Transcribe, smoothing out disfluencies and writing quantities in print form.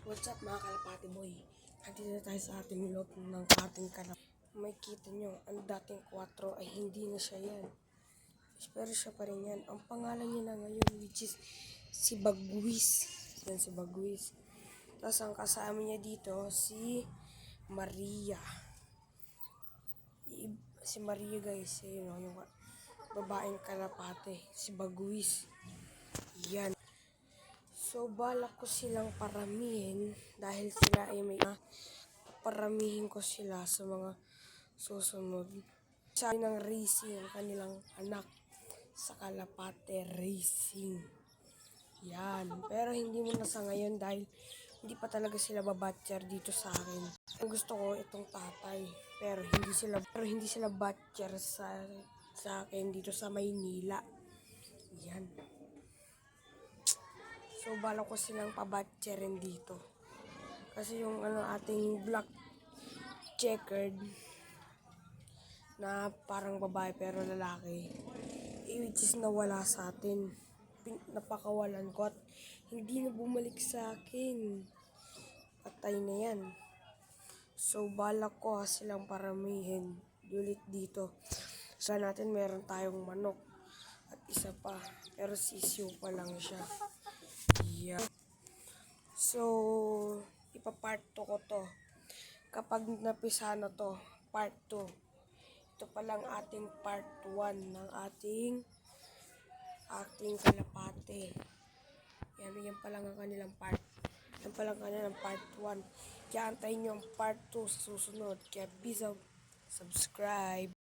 What's up mga kalapati boy? Nandito tayo sa ating loob ng ating kanal. May kita nyo, ang dating 4 ay hindi na siya yan. Pero siya pa rin yan. Ang pangalan niya na ngayon which is si Bagwis. Yan si Bagwis. Tapos ang kasama niya dito si Maria. Si Maria guys, yun o, yung babaeng kalapate. Si Bagwis. Yan. So, balak ko silang paramihin dahil sila ay may paramihin ko sila sa mga susunod. Sa ng racing, ang kanilang anak sa Kalapate Racing. Yan. Pero hindi mo na sa ngayon dahil hindi pa talaga sila babatcher dito sa akin. Ang gusto ko itong tatay. Pero hindi sila batcher sa akin dito sa Maynila. Yan. So, balak ko silang pabatcherin dito. Kasi yung ating black checkered na parang babae pero lalaki, which is nawala sa atin. Napakawalan ko at hindi na bumalik sa akin. Patay na yan. So, balak ko silang paramihin ulit dito. Sa natin meron tayong manok at isa pa. Pero sisiw pa lang siya. Yeah. So, ipapart 2 ko to. Kapag napisa na to, part 2. Ito pa lang ating part 1 ng ating kalapate. Yan pa lang ang kanilang part. Yan pa lang kanilang part 1. Kaya antayin nyo ang part 2 sa susunod. Kaya peace out. Subscribe.